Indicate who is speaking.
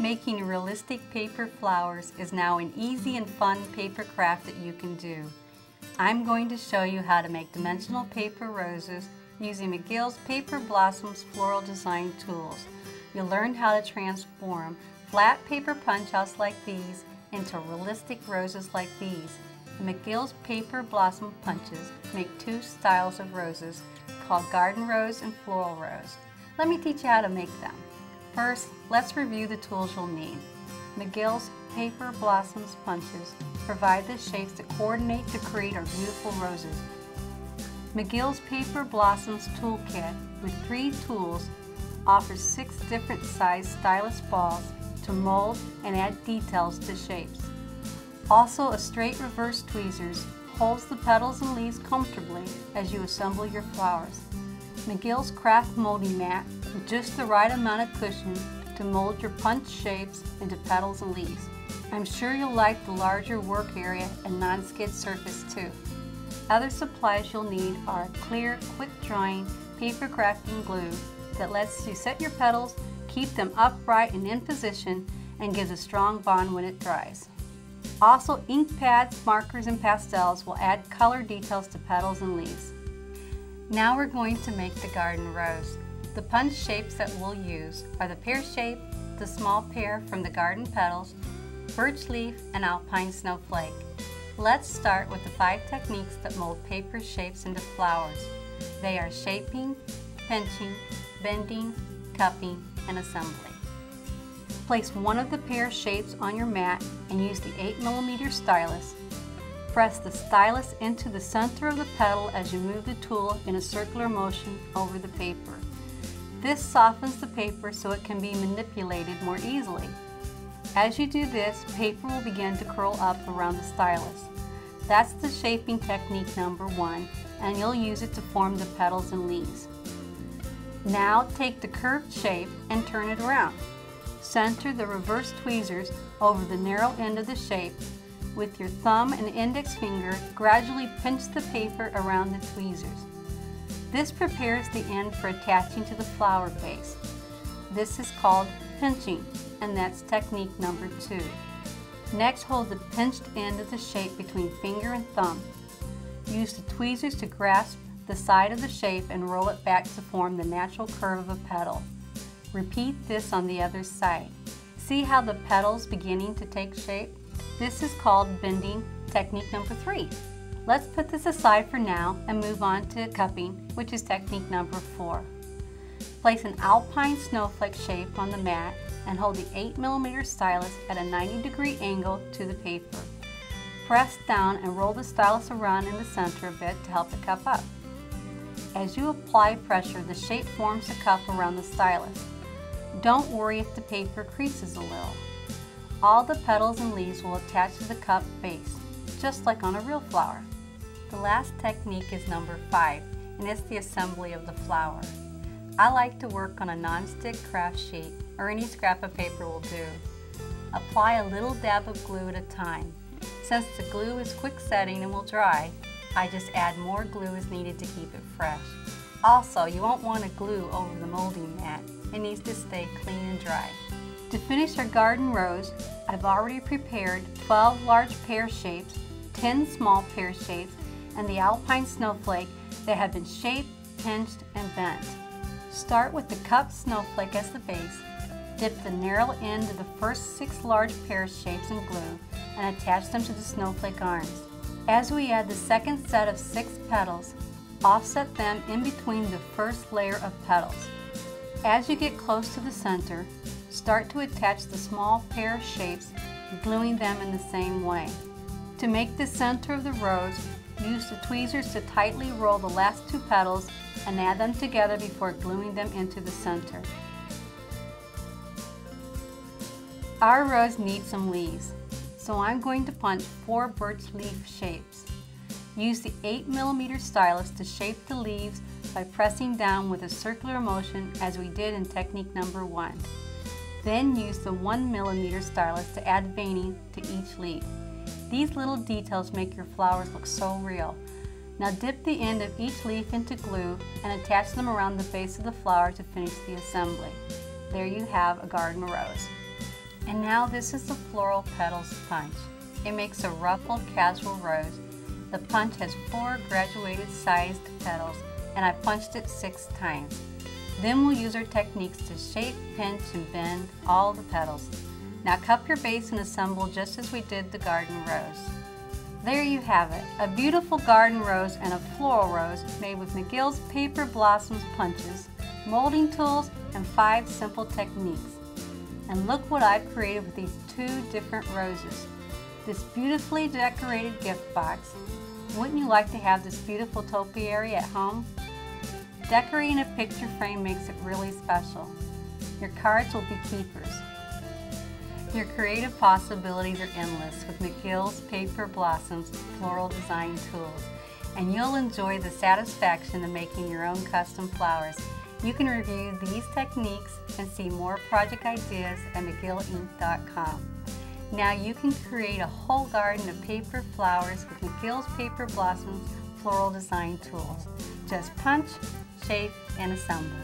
Speaker 1: Making realistic paper flowers is now an easy and fun paper craft that you can do. I'm going to show you how to make dimensional paper roses using Mcgill's Paper Blossoms floral design tools. You'll learn how to transform flat paper punch-outs like these into realistic roses like these. The Mcgill's Paper Blossom punches make two styles of roses called garden rose and floral rose. Let me teach you how to make them. First, let's review the tools you'll need. Mcgill's Paper Blossoms punches provide the shapes that coordinate to create our beautiful roses. Mcgill's Paper Blossoms toolkit with 3 tools offers 6 different size stylus balls to mold and add details to shapes. Also, a straight reverse tweezers holds the petals and leaves comfortably as you assemble your flowers. Mcgill's craft molding mat with just the right amount of cushion to mold your punch shapes into petals and leaves. I'm sure you'll like the larger work area and non-skid surface too. Other supplies you'll need are a clear, quick-drying paper crafting glue that lets you set your petals, keep them upright and in position, and gives a strong bond when it dries. Also, ink pads, markers, and pastels will add color details to petals and leaves. Now we're going to make the garden rose. The punch shapes that we'll use are the pear shape, the small pear from the garden petals, birch leaf, and alpine snowflake. Let's start with the 5 techniques that mold paper shapes into flowers. They are shaping, pinching, bending, cupping, and assembly. Place one of the pear shapes on your mat and use the 8mm stylus. Press the stylus into the center of the petal as you move the tool in a circular motion over the paper. This softens the paper so it can be manipulated more easily. As you do this, paper will begin to curl up around the stylus. That's the shaping technique number 1, and you'll use it to form the petals and leaves. Now take the curved shape and turn it around. Center the reverse tweezers over the narrow end of the shape. With your thumb and index finger, gradually pinch the paper around the tweezers. This prepares the end for attaching to the flower base. This is called pinching, and that's technique number 2. Next, hold the pinched end of the shape between finger and thumb. Use the tweezers to grasp the side of the shape and roll it back to form the natural curve of a petal. Repeat this on the other side. See how the petal's beginning to take shape? This is called bending, technique number 3. Let's put this aside for now and move on to cupping, which is technique number 4. Place an alpine snowflake shape on the mat and hold the 8mm stylus at a 90-degree angle to the paper. Press down and roll the stylus around in the center a bit to help it cup up. As you apply pressure, the shape forms a cup around the stylus. Don't worry if the paper creases a little. All the petals and leaves will attach to the cup base, just like on a real flower. The last technique is number 5, and it's the assembly of the flower. I like to work on a non-stick craft sheet, or any scrap of paper will do. Apply a little dab of glue at a time. Since the glue is quick setting and will dry, I just add more glue as needed to keep it fresh. Also, you won't want to glue over the molding mat. It needs to stay clean and dry. To finish our garden rose, I've already prepared 12 large pear shapes, 10 small pear shapes, and the alpine snowflake that have been shaped, pinched, and bent. Start with the cupped snowflake as the base. Dip the narrow end of the first 6 large pear shapes in glue and attach them to the snowflake arms. As we add the second set of 6 petals, offset them in between the first layer of petals. As you get close to the center, start to attach the small pear shapes, gluing them in the same way. To make the center of the rose, use the tweezers to tightly roll the last 2 petals and add them together before gluing them into the center. Our rose needs some leaves, so I'm going to punch 4 birch leaf shapes. Use the 8mm stylus to shape the leaves by pressing down with a circular motion as we did in technique number 1. Then use the 1mm stylus to add veining to each leaf. These little details make your flowers look so real. Now dip the end of each leaf into glue and attach them around the base of the flower to finish the assembly. There you have a garden rose. And now this is the floral petals punch. It makes a ruffled casual rose. The punch has 4 graduated sized petals and I punched it 6 times. Then we'll use our techniques to shape, pinch, and bend all the petals. Now cup your base and assemble just as we did the garden rose. There you have it, a beautiful garden rose and a floral rose made with Mcgill's Paper Blossoms punches, molding tools, and 5 simple techniques. And look what I've created with these 2 different roses. This beautifully decorated gift box. Wouldn't you like to have this beautiful topiary at home? Decorating a picture frame makes it really special. Your cards will be keepers. Your creative possibilities are endless with Mcgill's Paper Blossoms floral design tools, and you'll enjoy the satisfaction of making your own custom flowers. You can review these techniques and see more project ideas at mcgillinc.com. Now you can create a whole garden of paper flowers with Mcgill's Paper Blossoms floral design tools. Just punch, shape, and assemble.